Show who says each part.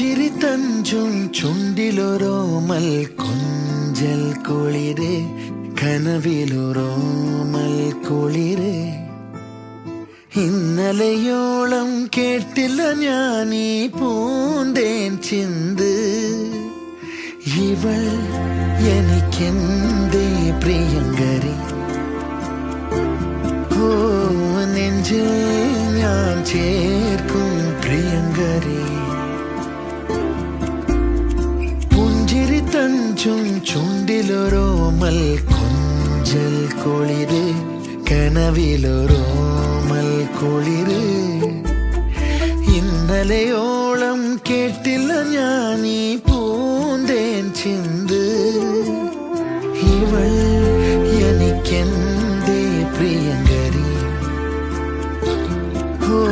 Speaker 1: പുഞ്ചിരി തഞ്ചും ചുണ്ടിലൊരോമൽ കൊഞ്ചൽ കുളിര് കനവിലൊരോമൽ കുളിര് ഇന്നലെയോളം കേട്ടില്ല ഞാനീ പൂന്തേൻ ചിന്ത് ഇവൾ എനിക്കെന്തേ പ്രിയങ്കരി ഓ നെഞ്ചിൽ ഞാൻ ചേർക്കും പ്രിയങ്കരി പുഞ്ചിരി തഞ്ചും ചുണ്ടിലൊരോമൽ കൊഞ്ചൽ കുളിര് കനവിലൊരോമൽ കുളിര് ഇന്നലെയോളം കേട്ടില്ല ഞാനീ പൂന്തേൻ ചിന്ത് ഇവൾ എനിക്കെന്തേ പ്രിയങ്കരി ഓ